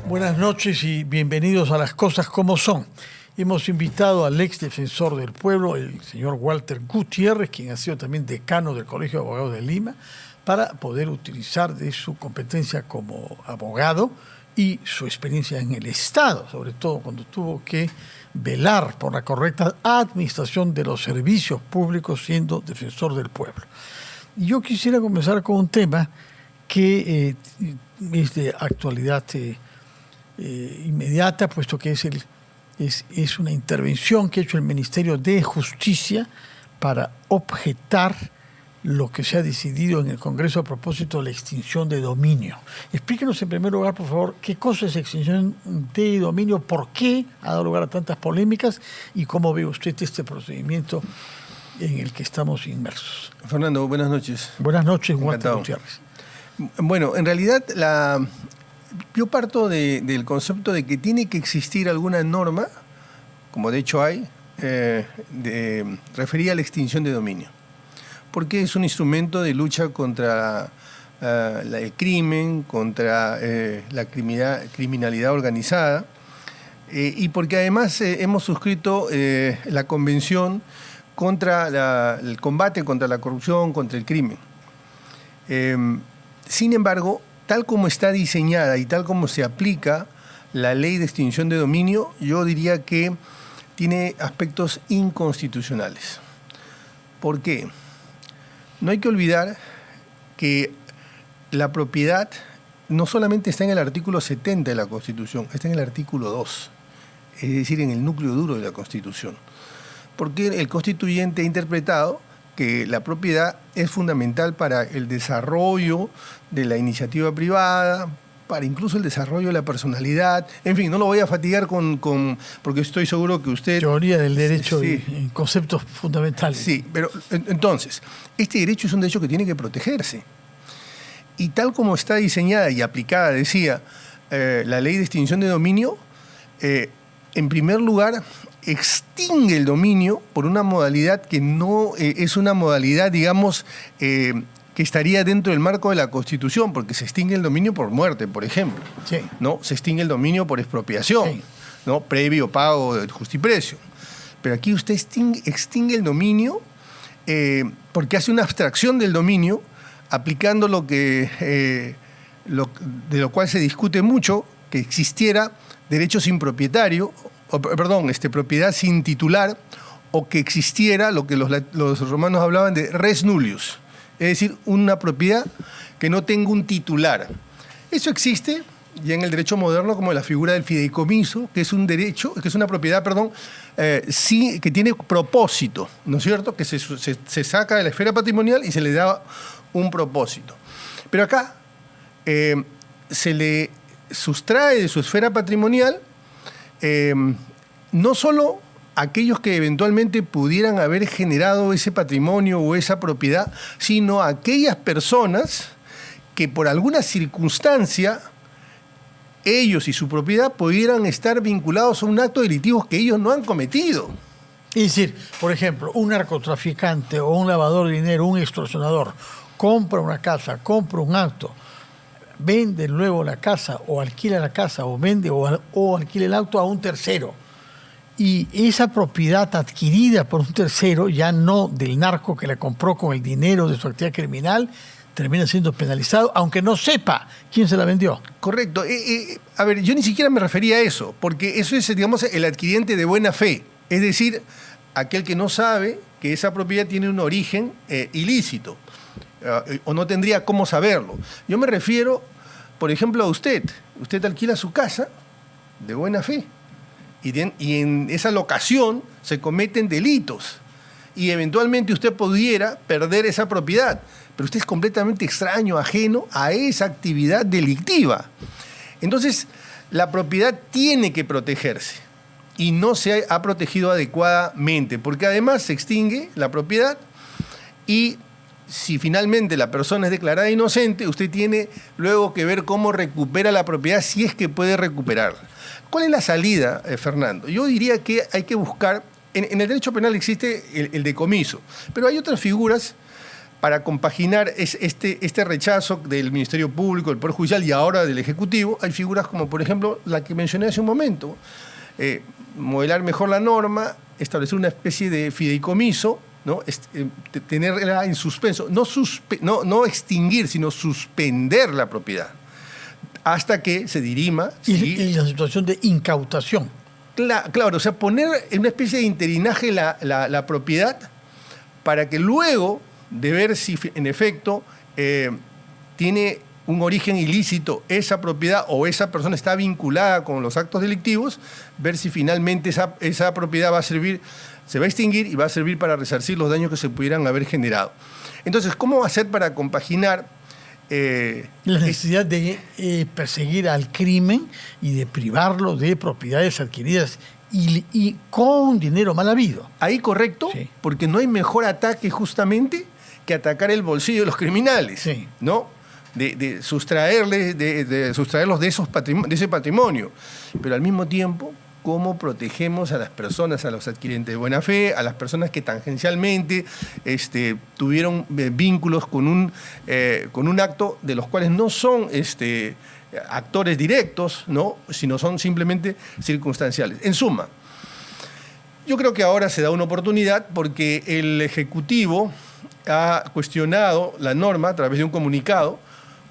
Buenas noches y bienvenidos a Las Cosas Como Son. Hemos invitado al ex defensor del pueblo, el señor Walter Gutiérrez, quien ha sido también decano del Colegio de Abogados de Lima, para poder utilizar de su competencia como abogado y su experiencia en el Estado, sobre todo cuando tuvo que velar por la correcta administración de los servicios públicos siendo defensor del pueblo. Y yo quisiera comenzar con un tema que es de actualidad inmediata, puesto que es una intervención que ha hecho el Ministerio de Justicia para objetar lo que se ha decidido en el Congreso a propósito de la extinción de dominio. Explíquenos en primer lugar, por favor, qué cosa es extinción de dominio, por qué ha dado lugar a tantas polémicas y cómo ve usted este procedimiento en el que estamos inmersos. Fernando, buenas noches. Buenas noches, Walter Gutiérrez. Bueno, en realidad yo parto del concepto de que tiene que existir alguna norma, como de hecho hay, referida a la extinción de dominio. Porque es un instrumento de lucha contra el crimen, contra la criminalidad organizada, y porque además hemos suscrito la Convención contra el combate contra la corrupción, contra el crimen. Sin embargo, tal como está diseñada y tal como se aplica la ley de extinción de dominio, yo diría que tiene aspectos inconstitucionales. ¿Por qué? No hay que olvidar que la propiedad no solamente está en el artículo 70 de la Constitución, está en el artículo 2, es decir, en el núcleo duro de la Constitución. Porque el constituyente ha interpretado que la propiedad es fundamental para el desarrollo de la iniciativa privada, para incluso el desarrollo de la personalidad. En fin, no lo voy a fatigar porque estoy seguro que usted... Teoría del derecho sí, y conceptos fundamentales. Sí, pero entonces, este derecho es un derecho que tiene que protegerse. Y tal como está diseñada y aplicada, decía, la ley de extinción de dominio, en primer lugar, extingue el dominio por una modalidad que no es una modalidad, digamos, que estaría dentro del marco de la Constitución, porque se extingue el dominio por muerte, por ejemplo. Sí. ¿No? Se extingue el dominio por expropiación, sí, ¿no? Previo pago de justiprecio. Pero aquí usted extingue el dominio porque hace una abstracción del dominio, aplicando de lo cual se discute mucho, que existiera derecho sin propietario, propiedad sin titular, o que existiera lo que los romanos hablaban de res nullius, es decir, una propiedad que no tenga un titular. Eso existe ya en el derecho moderno como la figura del fideicomiso, que es un derecho, que es una propiedad, sí, que tiene propósito, ¿no es cierto? Que se saca de la esfera patrimonial y se le da un propósito. Pero acá se le sustrae de su esfera patrimonial no solo aquellos que eventualmente pudieran haber generado ese patrimonio o esa propiedad, sino aquellas personas que por alguna circunstancia ellos y su propiedad pudieran estar vinculados a un acto delictivo que ellos no han cometido. Es decir, por ejemplo, un narcotraficante o un lavador de dinero, un extorsionador, compra una casa, compra un auto, vende luego la casa o alquila la casa o vende o alquila el auto a un tercero. Y esa propiedad adquirida por un tercero, ya no del narco que la compró con el dinero de su actividad criminal, termina siendo penalizado, aunque no sepa quién se la vendió. Correcto. A ver, yo ni siquiera me refería a eso, porque eso es, digamos, el adquiriente de buena fe. Es decir, aquel que no sabe que esa propiedad tiene un origen ilícito, o no tendría cómo saberlo. Yo me refiero, por ejemplo, a usted. Usted alquila su casa de buena fe. Y en esa locación se cometen delitos. Y eventualmente usted pudiera perder esa propiedad. Pero usted es completamente extraño, ajeno a esa actividad delictiva. Entonces, la propiedad tiene que protegerse. Y no se ha protegido adecuadamente. Porque además se extingue la propiedad y si finalmente la persona es declarada inocente, usted tiene luego que ver cómo recupera la propiedad, si es que puede recuperarla. ¿Cuál es la salida, Fernando? Yo diría que hay que buscar, en el derecho penal existe el decomiso, pero hay otras figuras para compaginar este rechazo del Ministerio Público, del Poder Judicial y ahora del Ejecutivo, hay figuras como, por ejemplo, la que mencioné hace un momento, modelar mejor la norma, establecer una especie de fideicomiso, ¿no? Tenerla en suspenso, no extinguir, sino suspender la propiedad, hasta que se dirima. Y la situación de incautación. Claro, o sea, poner en una especie de interinaje la propiedad para que luego de ver si en efecto tiene un origen ilícito esa propiedad o esa persona está vinculada con los actos delictivos, ver si finalmente esa propiedad se va a extinguir y va a servir para resarcir los daños que se pudieran haber generado. Entonces, ¿cómo hacer para compaginar la necesidad de perseguir al crimen y de privarlo de propiedades adquiridas y con dinero mal habido? Ahí correcto, sí. Porque no hay mejor ataque justamente que atacar el bolsillo de los criminales, sí. ¿No? De sustraerlos de ese patrimonio. Pero al mismo tiempo, ¿cómo protegemos a las personas, a los adquirentes de buena fe, a las personas que tangencialmente tuvieron vínculos con un acto de los cuales no son actores directos, ¿no? Sino son simplemente circunstanciales? En suma, yo creo que ahora se da una oportunidad porque el Ejecutivo ha cuestionado la norma a través de un comunicado.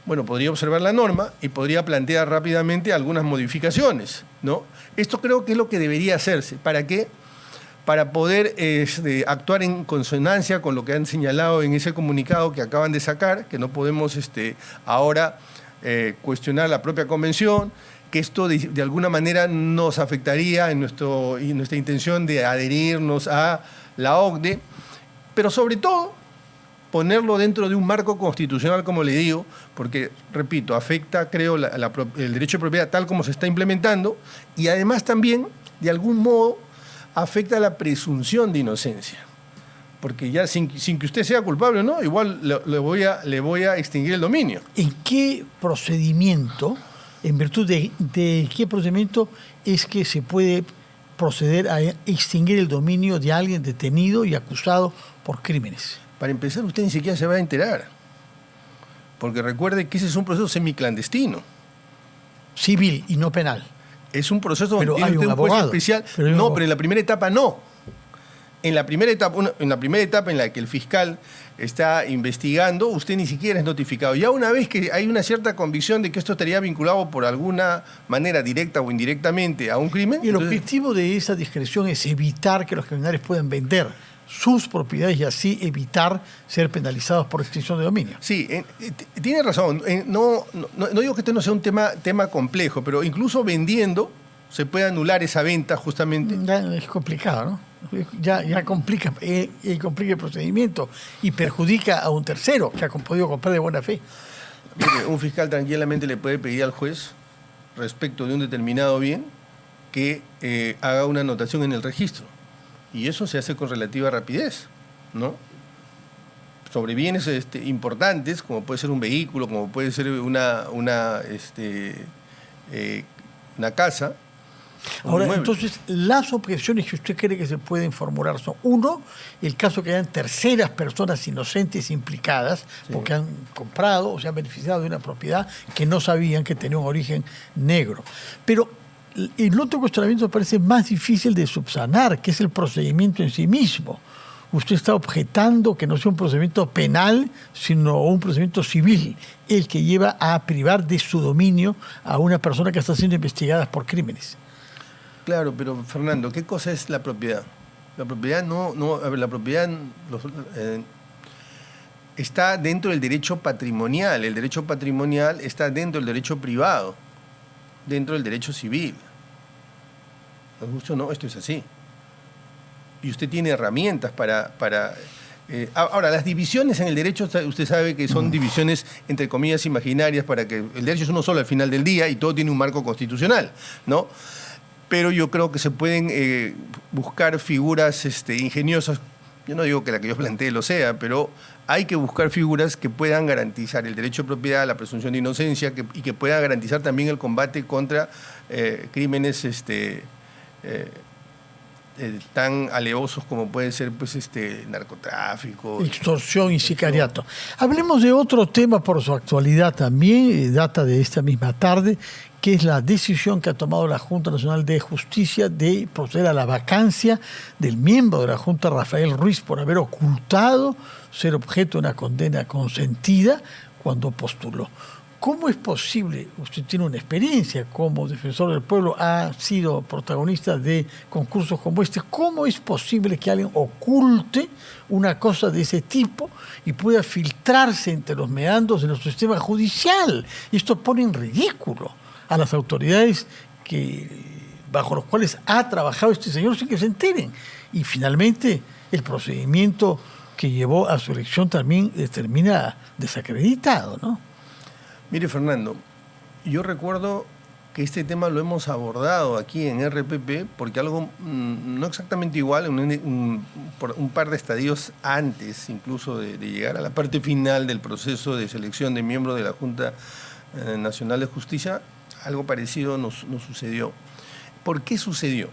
Bueno, podría observar la norma y podría plantear rápidamente algunas modificaciones, ¿no? Esto creo que es lo que debería hacerse. ¿Para qué? Para poder actuar en consonancia con lo que han señalado en ese comunicado que acaban de sacar, que no podemos ahora cuestionar la propia convención, que esto de alguna manera nos afectaría en nuestra intención de adherirnos a la OCDE, pero sobre todo ponerlo dentro de un marco constitucional, como le digo, porque, repito, afecta, creo, el derecho de propiedad tal como se está implementando y además también, de algún modo, afecta la presunción de inocencia. Porque ya sin que usted sea culpable, ¿no? Igual le voy a extinguir el dominio. ¿En qué procedimiento, en virtud de qué procedimiento es que se puede proceder a extinguir el dominio de alguien detenido y acusado por crímenes? Para empezar, usted ni siquiera se va a enterar. Porque recuerde que ese es un proceso semiclandestino. Civil y no penal. Es un proceso donde tiene un abogado especial. Pero en la primera etapa no. En la primera etapa en la que el fiscal está investigando, usted ni siquiera es notificado. Ya una vez que hay una cierta convicción de que esto estaría vinculado por alguna manera directa o indirectamente a un crimen. Y el objetivo de esa discreción es evitar que los criminales puedan vender sus propiedades y así evitar ser penalizados por extinción de dominio. Sí, tiene razón. No digo que este no sea un tema complejo, pero incluso vendiendo se puede anular esa venta justamente. Ya es complicado, ¿no? Ya complica el procedimiento y perjudica a un tercero que ha podido comprar de buena fe. Mire, un fiscal tranquilamente le puede pedir al juez, respecto de un determinado bien, que haga una anotación en el registro. Y eso se hace con relativa rapidez, ¿no? Sobre bienes importantes, como puede ser un vehículo, como puede ser una casa. Ahora, entonces, las objeciones que usted cree que se pueden formular son, uno, el caso que hayan terceras personas inocentes implicadas, sí, porque han comprado o se han beneficiado de una propiedad que no sabían que tenía un origen negro. Pero el otro cuestionamiento me parece más difícil de subsanar, que es el procedimiento en sí mismo. Usted está objetando que no sea un procedimiento penal, sino un procedimiento civil, el que lleva a privar de su dominio a una persona que está siendo investigada por crímenes. Claro, pero Fernando, ¿qué cosa es la propiedad? La propiedad la propiedad está dentro del derecho patrimonial. El derecho patrimonial está dentro del derecho privado, dentro del derecho civil. ¿Nos gusta o no? Esto es así. Y usted tiene herramientas para ahora, las divisiones en el derecho, usted sabe que son divisiones, entre comillas, imaginarias, para que el derecho es uno solo al final del día y todo tiene un marco constitucional, ¿no? Pero yo creo que se pueden buscar figuras ingeniosas. Yo no digo que la que yo planteé lo sea, pero hay que buscar figuras que puedan garantizar el derecho de propiedad, la presunción de inocencia y que puedan garantizar también el combate contra crímenes tan alevosos como puede ser pues, narcotráfico. Extorsión y sicariato. Hablemos de otro tema por su actualidad también, data de esta misma tarde, que es la decisión que ha tomado la Junta Nacional de Justicia de proceder a la vacancia del miembro de la Junta, Rafael Ruiz, por haber ocultado ser objeto de una condena consentida cuando postuló. ¿Cómo es posible? Usted tiene una experiencia como defensor del pueblo, ha sido protagonista de concursos como este. ¿Cómo es posible que alguien oculte una cosa de ese tipo y pueda filtrarse entre los meandros de nuestro sistema judicial? Y esto pone en ridículo a las autoridades bajo los cuales ha trabajado este señor sin que se enteren. Y finalmente el procedimiento que llevó a su elección también termina desacreditado, ¿no? Mire, Fernando, yo recuerdo que este tema lo hemos abordado aquí en RPP porque algo no exactamente igual, por un par de estadios antes incluso de llegar a la parte final del proceso de selección de miembros de la Junta Nacional de Justicia, algo parecido nos sucedió. ¿Por qué sucedió?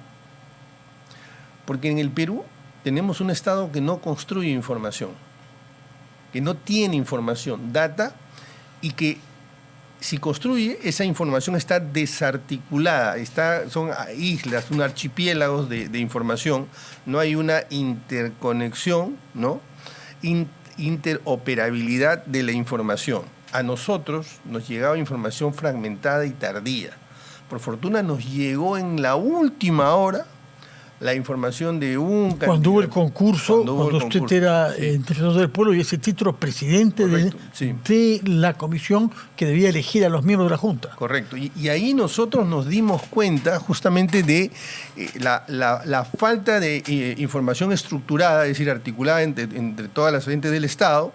Porque en el Perú tenemos un Estado que no construye información, que no tiene información, data, y que si construye, esa información está desarticulada, son islas, son archipiélagos de información, no hay una interconexión, ¿no? Interoperabilidad de la información. A nosotros nos llegaba información fragmentada y tardía. Por fortuna nos llegó en la última hora la información de un candidato. Cuando hubo el concurso, cuando usted era defensor del pueblo y ese título presidente de la comisión que debía elegir a los miembros de la Junta. Correcto. Y ahí nosotros nos dimos cuenta justamente de la falta de información estructurada, es decir, articulada entre todas las entes del Estado,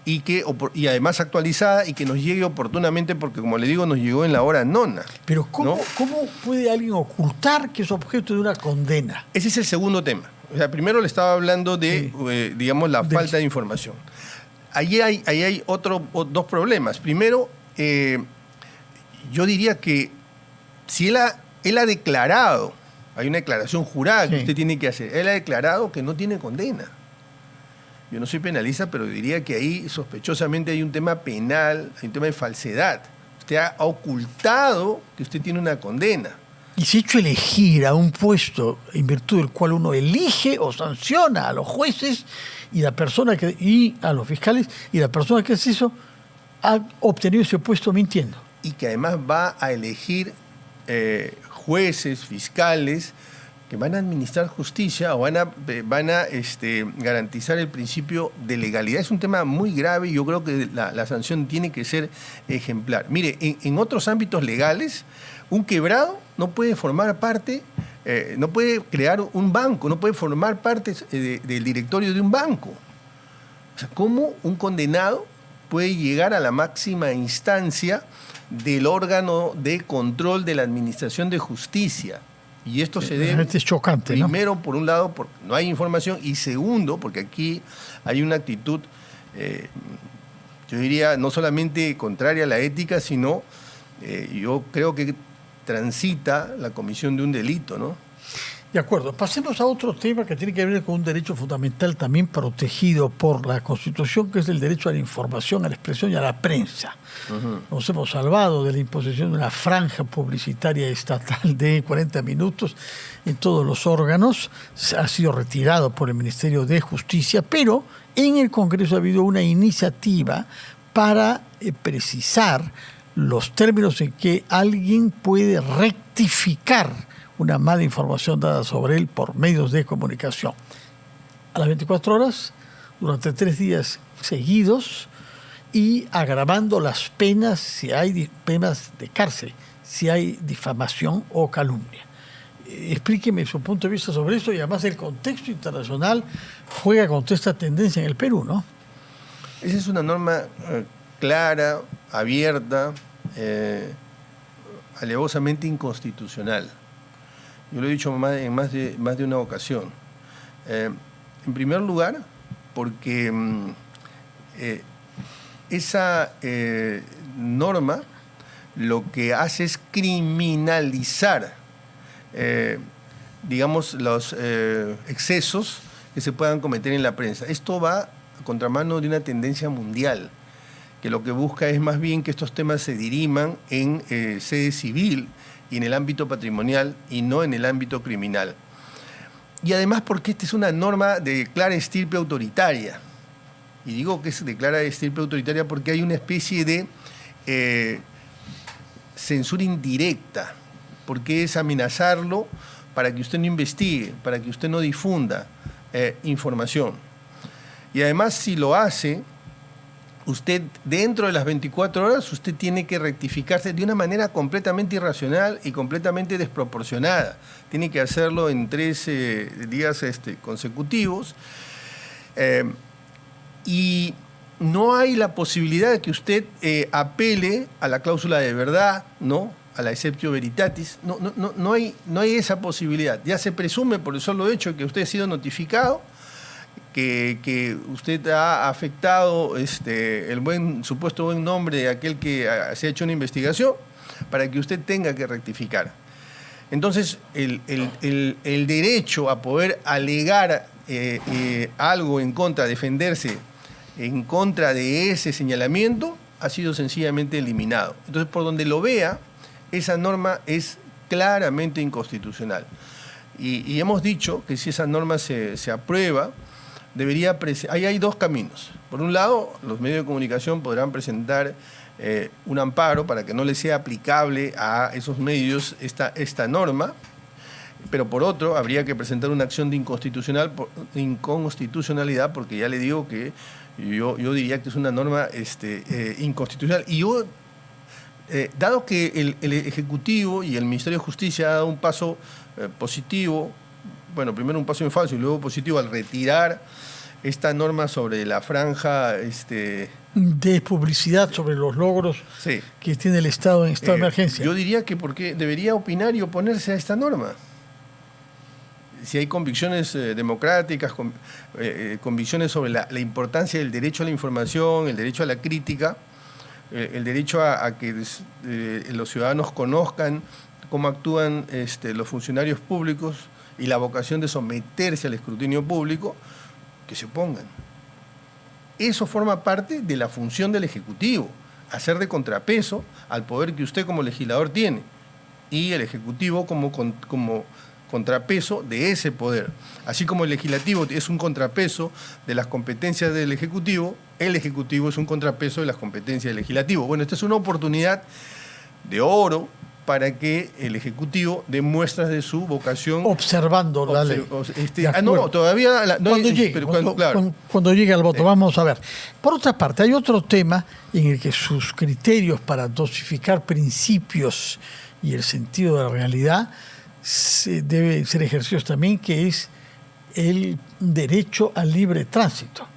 y además actualizada y que nos llegue oportunamente porque, como le digo, nos llegó en la hora nona. Pero ¿cómo puede alguien ocultar que es objeto de una condena? Ese es el segundo tema. O sea, primero le estaba hablando de, digamos, la falta de información. Ahí hay dos problemas. Primero, yo diría que si él ha declarado, hay una declaración jurada que usted tiene que hacer, él ha declarado que no tiene condena. Yo no soy penalista, pero diría que ahí sospechosamente hay un tema penal, hay un tema de falsedad. Usted ha ocultado que usted tiene una condena. Y se ha hecho elegir a un puesto en virtud del cual uno elige o sanciona a los jueces y a los fiscales, y la persona que se hizo ha obtenido ese puesto mintiendo. Y que además va a elegir jueces, fiscales, que van a administrar justicia o van a garantizar el principio de legalidad. Es un tema muy grave y yo creo que la sanción tiene que ser ejemplar. Mire, en otros ámbitos legales, un quebrado no puede formar parte, no puede crear un banco, no puede formar parte del directorio de un banco. O sea, ¿cómo un condenado puede llegar a la máxima instancia del órgano de control de la administración de justicia? Y esto se debe, es chocante, primero, ¿no? Por un lado, porque no hay información, y segundo, porque aquí hay una actitud, yo diría, no solamente contraria a la ética, sino yo creo que transita la comisión de un delito, ¿no? De acuerdo. Pasemos a otro tema que tiene que ver con un derecho fundamental también protegido por la Constitución, que es el derecho a la información, a la expresión y a la prensa. Uh-huh. Nos hemos salvado de la imposición de una franja publicitaria estatal de 40 minutos en todos los órganos. Ha sido retirado por el Ministerio de Justicia, pero en el Congreso ha habido una iniciativa para precisar los términos en que alguien puede rectificar una mala información dada sobre él por medios de comunicación. A las 24 horas, durante 3 días seguidos, y agravando las penas si hay penas de cárcel, si hay difamación o calumnia. Explíqueme su punto de vista sobre eso, y además el contexto internacional juega contra esta tendencia en el Perú, ¿no? Esa es una norma clara, abierta, alevosamente inconstitucional. Yo lo he dicho en más de una ocasión. En primer lugar, porque esa norma lo que hace es criminalizar digamos, los excesos que se puedan cometer en la prensa. Esto va a contramano de una tendencia mundial, que lo que busca es más bien que estos temas se diriman en sede civil y en el ámbito patrimonial y no en el ámbito criminal. Y además porque esta es una norma de clara estirpe autoritaria. Y digo que es de clara estirpe autoritaria porque hay una especie de censura indirecta, porque es amenazarlo para que usted no investigue, para que usted no difunda información. Y además, si lo hace, usted dentro de las 24 horas, usted tiene que rectificarse de una manera completamente irracional y completamente desproporcionada. Tiene que hacerlo en 13 días consecutivos. Y no hay la posibilidad de que usted apele a la cláusula de verdad, ¿no?, a la exceptio veritatis. No hay esa posibilidad. Ya se presume por el solo hecho que usted ha sido notificado, que usted ha afectado el supuesto buen nombre de aquel que se ha hecho una investigación, para que usted tenga que rectificar. Entonces, el derecho a poder alegar algo en contra, defenderse en contra de ese señalamiento, ha sido sencillamente eliminado. Entonces, por donde lo vea, esa norma es claramente inconstitucional. Y hemos dicho que si esa norma se aprueba, ahí hay dos caminos. Por un lado, los medios de comunicación podrán presentar un amparo para que no les sea aplicable a esos medios esta norma, pero por otro, habría que presentar una acción de inconstitucionalidad, porque ya le digo que yo diría que es una norma inconstitucional. Y yo, dado que el Ejecutivo y el Ministerio de Justicia ha dado un paso positivo, bueno, primero un paso en falso y luego positivo al retirar esta norma sobre la franja de publicidad sobre los logros sí, que tiene el Estado en estado de emergencia. Yo diría que porque debería opinar y oponerse a esta norma. Si hay convicciones democráticas, convicciones sobre la importancia del derecho a la información, el derecho a la crítica, el derecho a que los ciudadanos conozcan cómo actúan los funcionarios públicos y la vocación de someterse al escrutinio público, que se opongan. Eso forma parte de la función del Ejecutivo, hacer de contrapeso al poder que usted como legislador tiene y el Ejecutivo como contrapeso de ese poder. Así como el Legislativo es un contrapeso de las competencias del Ejecutivo, el Ejecutivo es un contrapeso de las competencias del Legislativo. Bueno, esta es una oportunidad de oro para que el Ejecutivo dé muestras de su vocación. Observando la ley. No, todavía... Cuando llegue al voto, vamos a ver. Por otra parte, hay otro tema en el que sus criterios para dosificar principios y el sentido de la realidad deben ser ejercidos también, que es el derecho al libre tránsito,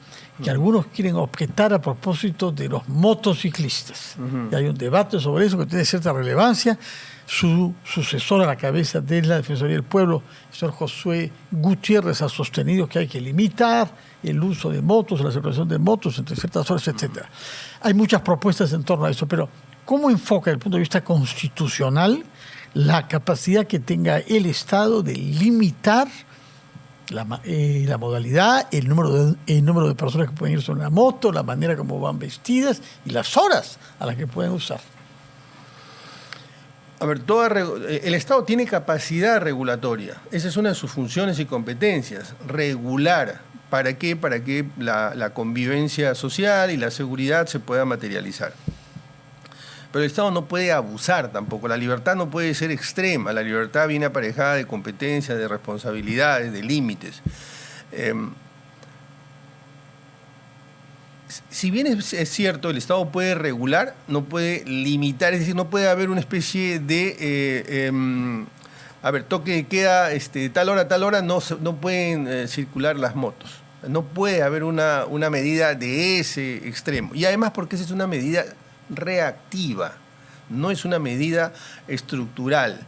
que algunos quieren objetar a propósito de los motociclistas. Y hay un debate sobre eso que tiene cierta relevancia. Su sucesor a la cabeza de la Defensoría del Pueblo, el señor Josué Gutiérrez, ha sostenido que hay que limitar el uso de motos, la circulación de motos entre ciertas horas, etc. Hay muchas propuestas en torno a eso, pero ¿cómo enfoca desde el punto de vista constitucional la capacidad que tenga el Estado de limitar la modalidad, el número de personas que pueden ir sobre una moto, la manera como van vestidas y las horas a las que pueden usar? A ver, el Estado tiene capacidad regulatoria. Esa es una de sus funciones y competencias. Regular. ¿Para qué? Para que la convivencia social y la seguridad se pueda materializar. Pero el Estado no puede abusar tampoco. La libertad no puede ser extrema. La libertad viene aparejada de competencias, de responsabilidades, de límites. Si bien es cierto, el Estado puede regular, no puede limitar, es decir, no puede haber una especie de... toque de queda, tal hora, no pueden circular las motos. No puede haber una medida de ese extremo. Y además porque esa es una medida reactiva, no es una medida estructural.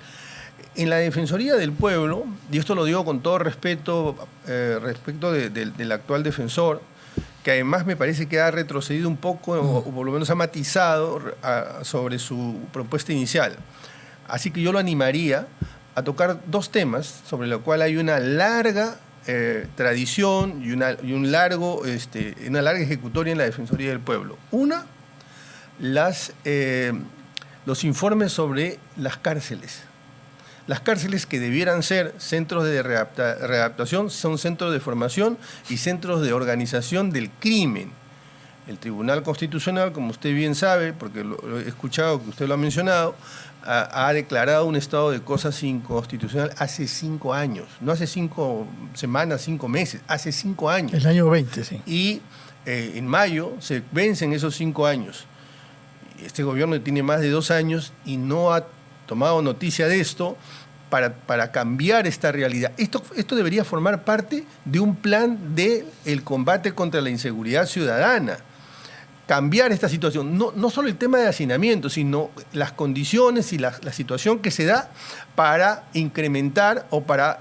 En la Defensoría del Pueblo, y esto lo digo con todo respeto respecto del actual defensor, que además me parece que ha retrocedido un poco, o por lo menos ha matizado sobre su propuesta inicial. Así que yo lo animaría a tocar dos temas sobre los cuales hay una larga tradición y una larga ejecutoria en la Defensoría del Pueblo. Una, los informes sobre las cárceles. Las cárceles que debieran ser centros de readaptación son centros de formación y centros de organización del crimen. El Tribunal Constitucional, como usted bien sabe, porque lo he escuchado que usted lo ha mencionado, ha declarado un estado de cosas inconstitucional hace 5 años. No hace 5 semanas, 5 meses, hace 5 años. El año 20, sí. Y en mayo se vencen esos 5 años. Este gobierno tiene más de 2 años y no ha tomado noticia de esto para cambiar esta realidad. Esto debería formar parte de un plan del combate contra la inseguridad ciudadana. Cambiar esta situación, no solo el tema de hacinamiento, sino las condiciones y la situación que se da para incrementar o para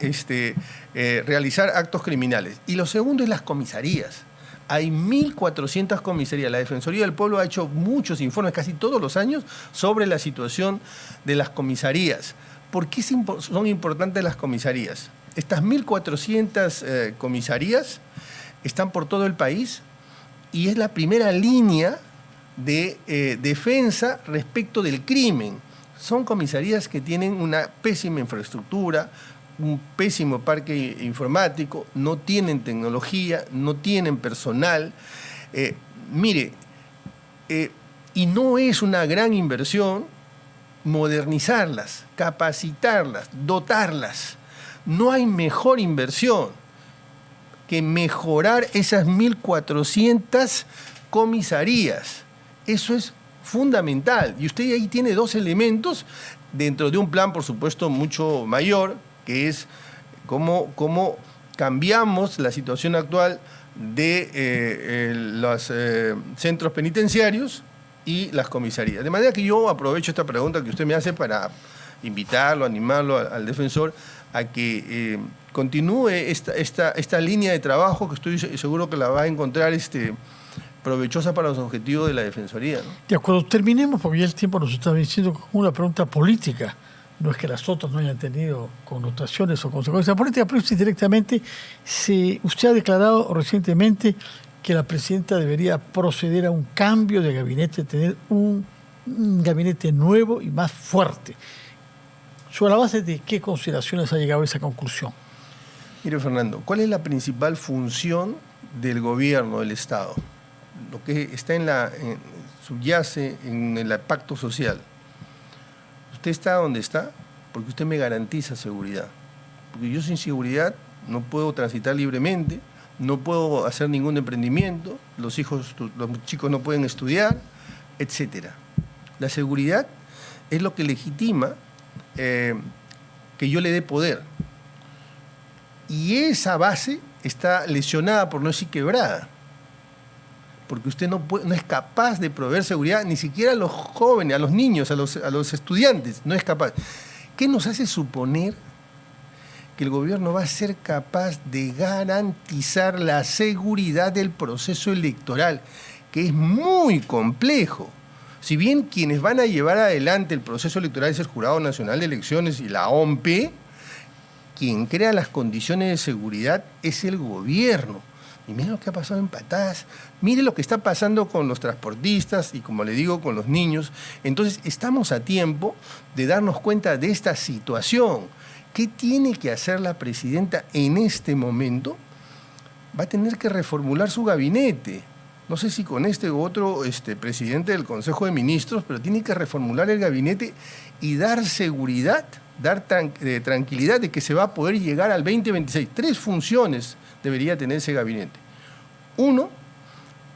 realizar actos criminales. Y lo segundo es las comisarías. Hay 1.400 comisarías. La Defensoría del Pueblo ha hecho muchos informes, casi todos los años, sobre la situación de las comisarías. ¿Por qué son importantes las comisarías? Estas 1.400 comisarías están por todo el país y es la primera línea de defensa respecto del crimen. Son comisarías que tienen una pésima infraestructura, un pésimo parque informático, no tienen tecnología, no tienen personal. Y no es una gran inversión modernizarlas, capacitarlas, dotarlas. No hay mejor inversión que mejorar esas 1.400 comisarías. Eso es fundamental. Y usted ahí tiene 2 elementos dentro de un plan, por supuesto, mucho mayor, que es cómo cambiamos la situación actual de los centros penitenciarios y las comisarías. De manera que yo aprovecho esta pregunta que usted me hace para invitarlo, animarlo al defensor a que continúe esta línea de trabajo que estoy seguro que la va a encontrar provechosa para los objetivos de la Defensoría, ¿no? Ya, cuando terminemos, porque ya el tiempo nos está diciendo como una pregunta política, no es que las otras no hayan tenido connotaciones o consecuencias políticas, pero sí directamente, usted ha declarado recientemente que la presidenta debería proceder a un cambio de gabinete, tener un gabinete nuevo y más fuerte. ¿Sobre la base de qué consideraciones ha llegado a esa conclusión? Mire, Fernando, ¿cuál es la principal función del gobierno, del Estado? Lo que está subyace en el pacto social. Usted está donde está porque usted me garantiza seguridad. Porque yo sin seguridad no puedo transitar libremente, no puedo hacer ningún emprendimiento, los chicos no pueden estudiar, etc. La seguridad es lo que legitima que yo le dé poder. Y esa base está lesionada, por no decir quebrada, porque usted no es capaz de proveer seguridad ni siquiera a los jóvenes, a los niños, a los estudiantes, no es capaz. ¿Qué nos hace suponer que el gobierno va a ser capaz de garantizar la seguridad del proceso electoral, que es muy complejo? Si bien quienes van a llevar adelante el proceso electoral es el Jurado Nacional de Elecciones y la OMP, quien crea las condiciones de seguridad es el gobierno. Y mire lo que ha pasado en Patás, mire lo que está pasando con los transportistas y, como le digo, con los niños. Entonces, estamos a tiempo de darnos cuenta de esta situación. ¿Qué tiene que hacer la presidenta en este momento? Va a tener que reformular su gabinete. No sé si con este u otro presidente del Consejo de Ministros, pero tiene que reformular el gabinete y dar seguridad, dar tranquilidad de que se va a poder llegar al 2026. 3 funciones debería tener ese gabinete. 1,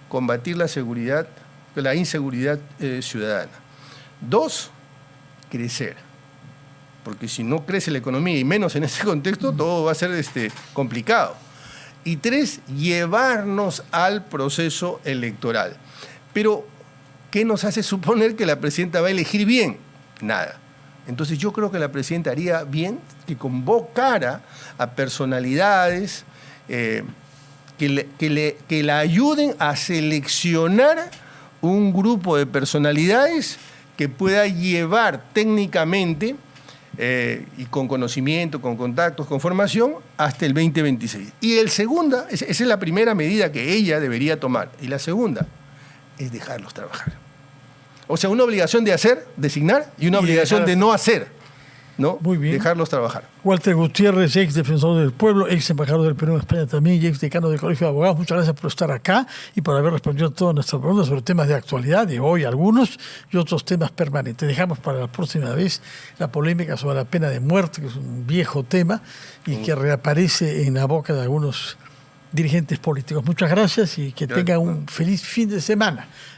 combatir la inseguridad ciudadana. 2, crecer. Porque si no crece la economía, y menos en ese contexto, todo va a ser complicado. Y 3, llevarnos al proceso electoral. Pero, ¿qué nos hace suponer que la presidenta va a elegir bien? Nada. Entonces yo creo que la presidenta haría bien que convocara a personalidades que la ayuden a seleccionar un grupo de personalidades que pueda llevar técnicamente y con conocimiento, con contactos, con formación, hasta el 2026. Y el segunda, esa es la primera medida que ella debería tomar. Y la segunda es dejarlos trabajar. O sea, una obligación de hacer, designar, y una obligación de no hacer, ¿no? Muy bien. Dejarlos trabajar. Walter Gutiérrez, ex defensor del pueblo, ex embajador del Perú en España también y ex decano del Colegio de Abogados. Muchas gracias por estar acá y por haber respondido a todas nuestras preguntas sobre temas de actualidad, de hoy algunos, y otros temas permanentes. Dejamos para la próxima vez la polémica sobre la pena de muerte, que es un viejo tema y que reaparece en la boca de algunos dirigentes políticos. Muchas gracias y que tengan un feliz fin de semana.